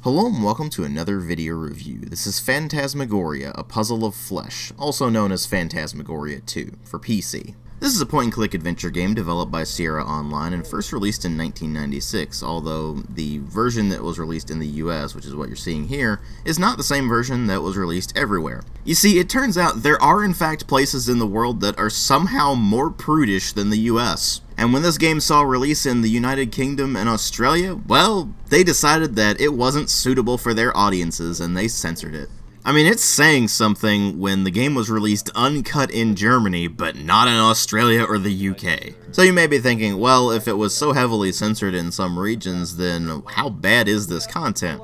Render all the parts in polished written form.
Hello and welcome to another video review. This is Phantasmagoria, a puzzle of flesh, also known as Phantasmagoria 2, for PC. This is a point-and-click adventure game developed by Sierra Online and first released in 1996, although the version that was released in the US, which is what you're seeing here, is not the same version that was released everywhere. You see, it turns out there are in fact places in the world that are somehow more prudish than the US. And when this game saw release in the United Kingdom and Australia, well, they decided that it wasn't suitable for their audiences and they censored it. I mean, it's saying something when the game was released uncut in Germany, but not in Australia or the UK. So you may be thinking, well, if it was so heavily censored in some regions, then how bad is this content?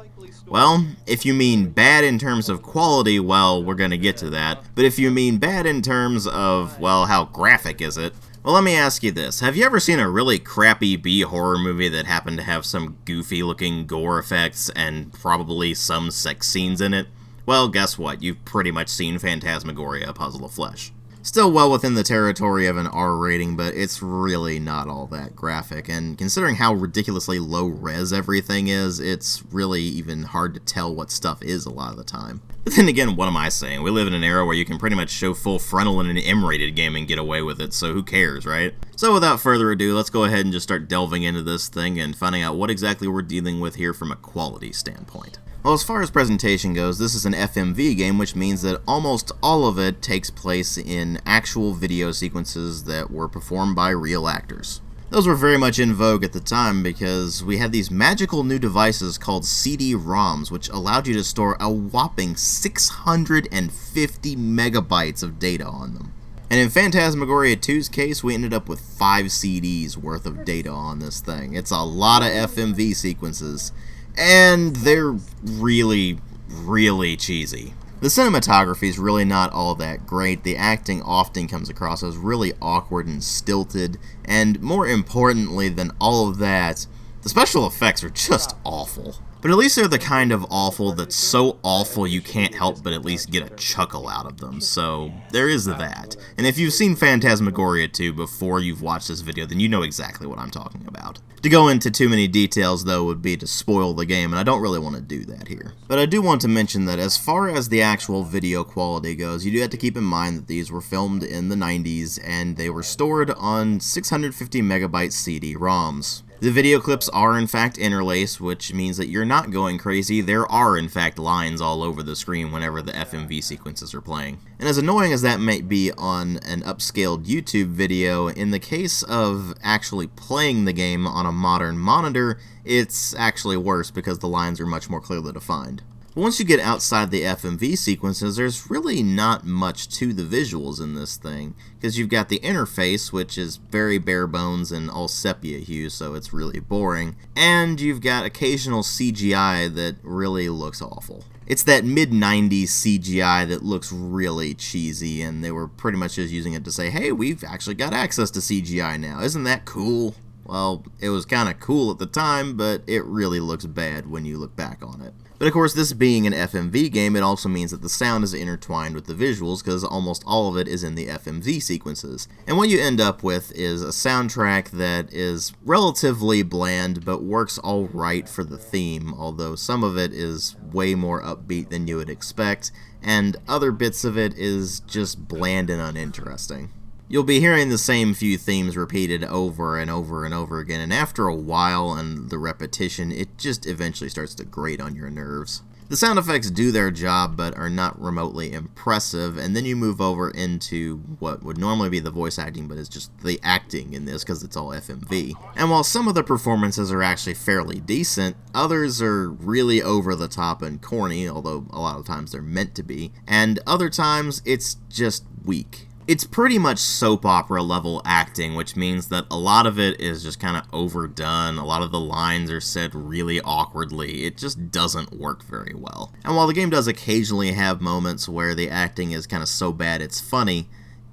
Well, if you mean bad in terms of quality, well, we're gonna get to that. But if you mean bad in terms of, well, how graphic is it? Well, let me ask you this. Have you ever seen a really crappy B-horror movie that happened to have some goofy-looking gore effects and probably some sex scenes in it? Well, guess what? You've pretty much seen Phantasmagoria, a puzzle of flesh. Still well within the territory of an R rating, but it's really not all that graphic, and considering how ridiculously low-res everything is, it's really even hard to tell what stuff is a lot of the time. But then again, what am I saying? We live in an era where you can pretty much show full frontal in an M-rated game and get away with it, so who cares, right? So without further ado, let's go ahead and just start delving into this thing and finding out what exactly we're dealing with here from a quality standpoint. Well, as far as presentation goes, this is an FMV game, which means that almost all of it takes place in actual video sequences that were performed by real actors. Those were very much in vogue at the time because we had these magical new devices called CD-ROMs, which allowed you to store a whopping 650 megabytes of data on them. And in Phantasmagoria 2's case, we ended up with 5 CDs worth of data on this thing. It's a lot of FMV sequences. And they're really, really cheesy. The cinematography is really not all that great. The acting often comes across as really awkward and stilted, and more importantly than all of that, the special effects are just awful. But at least they're the kind of awful that's so awful you can't help but at least get a chuckle out of them, so there is that. And if you've seen Phantasmagoria 2 before you've watched this video, then you know exactly what I'm talking about. To go into too many details, though, would be to spoil the game, and I don't really want to do that here. But I do want to mention that as far as the actual video quality goes, you do have to keep in mind that these were filmed in the 90s, and they were stored on 650 megabyte CD-ROMs. The video clips are in fact interlaced, which means that you're not going crazy. There are in fact lines all over the screen whenever the FMV sequences are playing. And as annoying as that might be on an upscaled YouTube video, in the case of actually playing the game on a modern monitor, it's actually worse because the lines are much more clearly defined. But once you get outside the FMV sequences, there's really not much to the visuals in this thing, because you've got the interface, which is very bare bones and all sepia hue, so it's really boring, and you've got occasional CGI that really looks awful. It's that mid-90s CGI that looks really cheesy, and they were pretty much just using it to say, hey, we've actually got access to CGI now, isn't that cool? Well, it was kind of cool at the time, but it really looks bad when you look back on it. But of course, this being an FMV game, it also means that the sound is intertwined with the visuals, because almost all of it is in the FMV sequences. And what you end up with is a soundtrack that is relatively bland, but works alright for the theme, although some of it is way more upbeat than you would expect, and other bits of it is just bland and uninteresting. You'll be hearing the same few themes repeated over and over and over again, and after a while and the repetition, it just eventually starts to grate on your nerves. The sound effects do their job, but are not remotely impressive, and then you move over into what would normally be the voice acting, but is just the acting in this, because it's all FMV. And while some of the performances are actually fairly decent, others are really over the top and corny, although a lot of times they're meant to be, and other times it's just weak. It's pretty much soap opera level acting, which means that a lot of it is just kind of overdone. A lot of the lines are said really awkwardly. It just doesn't work very well. And while the game does occasionally have moments where the acting is kind of so bad it's funny,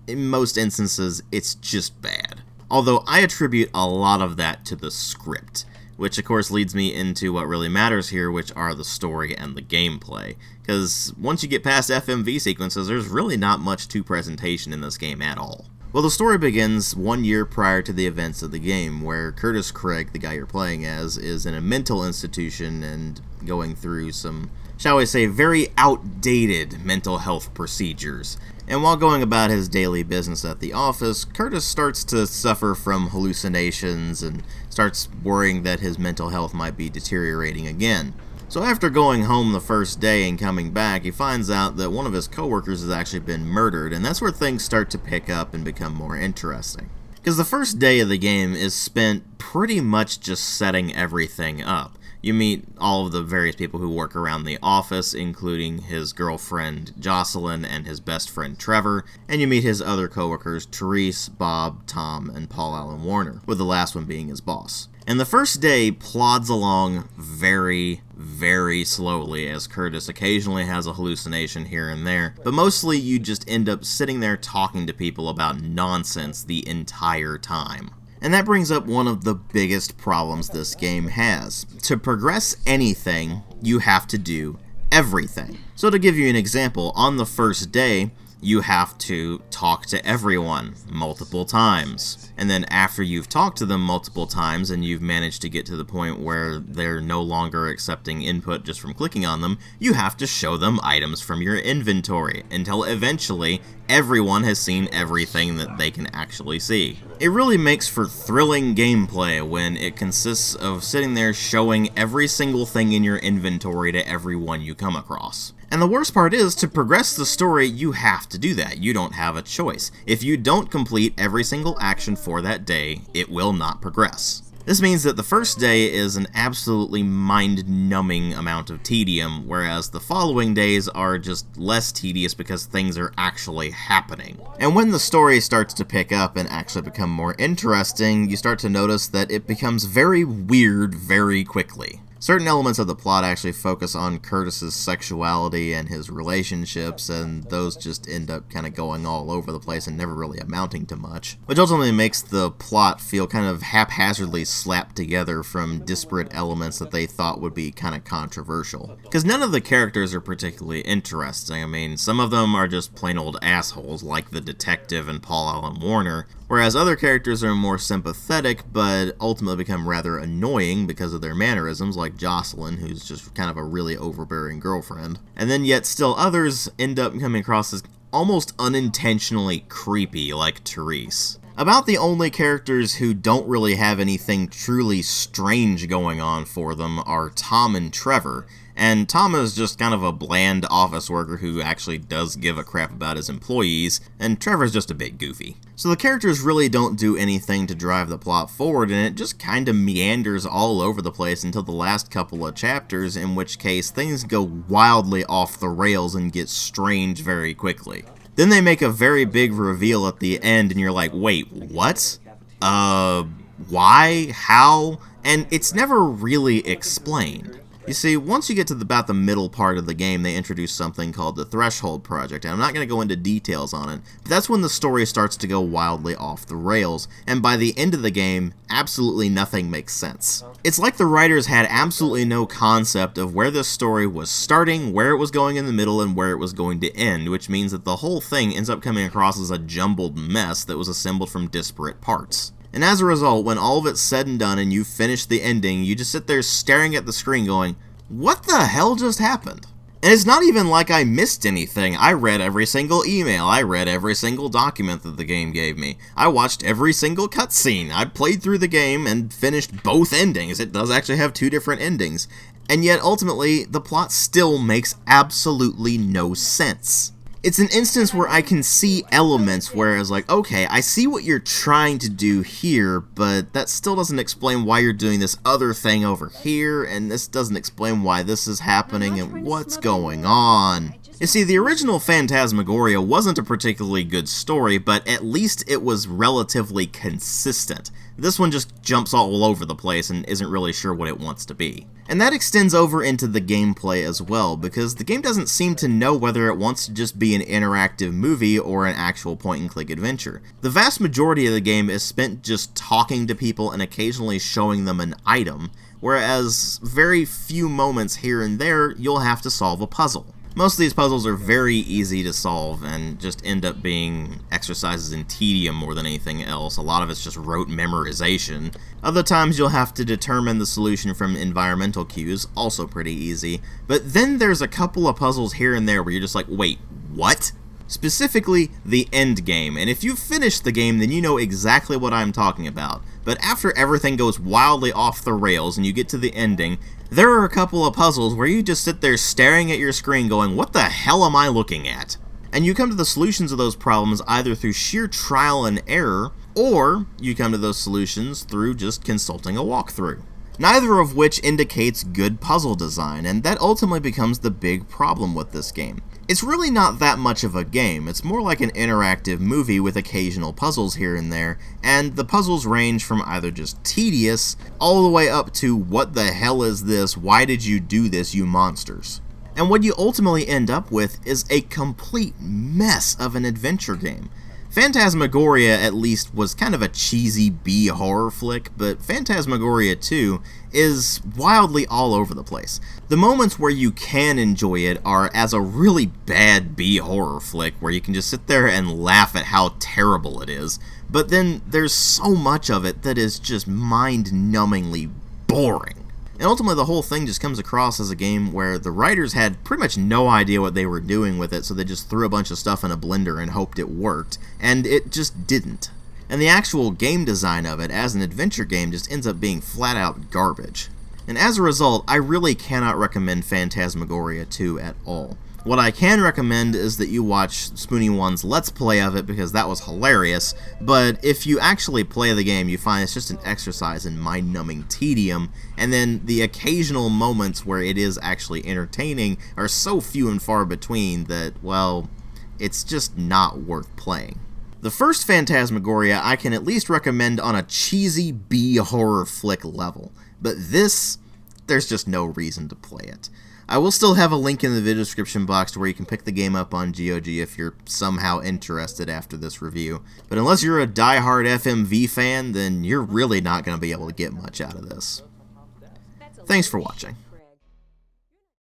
in most instances it's just bad. Although I attribute a lot of that to the script, which of course leads me into what really matters here, which are the story and the gameplay. Because once you get past FMV sequences, there's really not much to presentation in this game at all. Well, the story begins 1 year prior to the events of the game, where Curtis Craig, the guy you're playing as, is in a mental institution and going through some, shall we say, very outdated mental health procedures. And while going about his daily business at the office, Curtis starts to suffer from hallucinations and starts worrying that his mental health might be deteriorating again. So after going home the first day and coming back, he finds out that one of his coworkers has actually been murdered, and that's where things start to pick up and become more interesting. Because the first day of the game is spent pretty much just setting everything up. You meet all of the various people who work around the office, including his girlfriend Jocelyn and his best friend Trevor, and you meet his other coworkers Therese, Bob, Tom, and Paul Allen Warner, with the last one being his boss. And the first day plods along very, very slowly, as Curtis occasionally has a hallucination here and there, but mostly you just end up sitting there talking to people about nonsense the entire time. And that brings up one of the biggest problems this game has. To progress anything, you have to do everything. So to give you an example, on the first day, you have to talk to everyone multiple times. And then after you've talked to them multiple times and you've managed to get to the point where they're no longer accepting input just from clicking on them, you have to show them items from your inventory until eventually everyone has seen everything that they can actually see. It really makes for thrilling gameplay when it consists of sitting there showing every single thing in your inventory to everyone you come across. And the worst part is, to progress the story, you have to do that. You don't have a choice. If you don't complete every single action for that day, it will not progress. This means that the first day is an absolutely mind-numbing amount of tedium, whereas the following days are just less tedious because things are actually happening. And when the story starts to pick up and actually become more interesting, you start to notice that it becomes very weird very quickly. Certain elements of the plot actually focus on Curtis's sexuality and his relationships, and those just end up kind of going all over the place and never really amounting to much, which ultimately makes the plot feel kind of haphazardly slapped together from disparate elements that they thought would be kind of controversial. Because none of the characters are particularly interesting. I mean, some of them are just plain old assholes, like the detective and Paul Allen Warner, whereas other characters are more sympathetic, but ultimately become rather annoying because of their mannerisms, like Jocelyn, who's just kind of a really overbearing girlfriend. And then yet still others end up coming across as almost unintentionally creepy, like Therese. About the only characters who don't really have anything truly strange going on for them are Tom and Trevor. And Tom is just kind of a bland office worker who actually does give a crap about his employees, and Trevor's just a bit goofy. So the characters really don't do anything to drive the plot forward, and it just kind of meanders all over the place until the last couple of chapters, in which case things go wildly off the rails and get strange very quickly. Then they make a very big reveal at the end, and you're like, wait, what? Why? How? And it's never really explained. You see, once you get to about the middle part of the game, they introduce something called the Threshold Project, and I'm not going to go into details on it, but that's when the story starts to go wildly off the rails, and by the end of the game, absolutely nothing makes sense. It's like the writers had absolutely no concept of where this story was starting, where it was going in the middle, and where it was going to end, which means that the whole thing ends up coming across as a jumbled mess that was assembled from disparate parts. And as a result, when all of it's said and done and you've finished the ending, you just sit there staring at the screen going, what the hell just happened? And it's not even like I missed anything. I read every single email, I read every single document that the game gave me. I watched every single cutscene. I played through the game and finished both endings. It does actually have two different endings. And yet, ultimately, the plot still makes absolutely no sense. It's an instance where I can see elements where it's like, okay, I see what you're trying to do here, but that still doesn't explain why you're doing this other thing over here, and this doesn't explain why this is happening and what's going on. You see, the original Phantasmagoria wasn't a particularly good story, but at least it was relatively consistent. This one just jumps all over the place and isn't really sure what it wants to be. And that extends over into the gameplay as well, because the game doesn't seem to know whether it wants to just be an interactive movie or an actual point-and-click adventure. The vast majority of the game is spent just talking to people and occasionally showing them an item, whereas very few moments here and there you'll have to solve a puzzle. Most of these puzzles are very easy to solve and just end up being exercises in tedium more than anything else. A lot of it's just rote memorization. Other times you'll have to determine the solution from environmental cues, also pretty easy. But then there's a couple of puzzles here and there where you're just like, wait, what? Specifically, the end game, and if you've finished the game, then you know exactly what I'm talking about. But after everything goes wildly off the rails and you get to the ending, there are a couple of puzzles where you just sit there staring at your screen going, what the hell am I looking at? And you come to the solutions of those problems either through sheer trial and error, or you come to those solutions through just consulting a walkthrough. Neither of which indicates good puzzle design, and that ultimately becomes the big problem with this game. It's really not that much of a game, it's more like an interactive movie with occasional puzzles here and there, and the puzzles range from either just tedious, all the way up to what the hell is this, why did you do this, you monsters? And what you ultimately end up with is a complete mess of an adventure game. Phantasmagoria, at least, was kind of a cheesy B-horror flick, but Phantasmagoria 2 is wildly all over the place. The moments where you can enjoy it are as a really bad B-horror flick, where you can just sit there and laugh at how terrible it is, but then there's so much of it that is just mind-numbingly boring. And ultimately the whole thing just comes across as a game where the writers had pretty much no idea what they were doing with it, so they just threw a bunch of stuff in a blender and hoped it worked, and it just didn't. And the actual game design of it as an adventure game just ends up being flat out garbage. And as a result, I really cannot recommend Phantasmagoria 2 at all. What I can recommend is that you watch Spoony1's Let's Play of it, because that was hilarious, but if you actually play the game, you find it's just an exercise in mind-numbing tedium, and then the occasional moments where it is actually entertaining are so few and far between that, well, it's just not worth playing. The first Phantasmagoria I can at least recommend on a cheesy B-horror flick level, but this, there's just no reason to play it. I will still have a link in the video description box to where you can pick the game up on GOG if you're somehow interested after this review, but unless you're a die-hard FMV fan, then you're really not going to be able to get much out of this. Thanks for watching.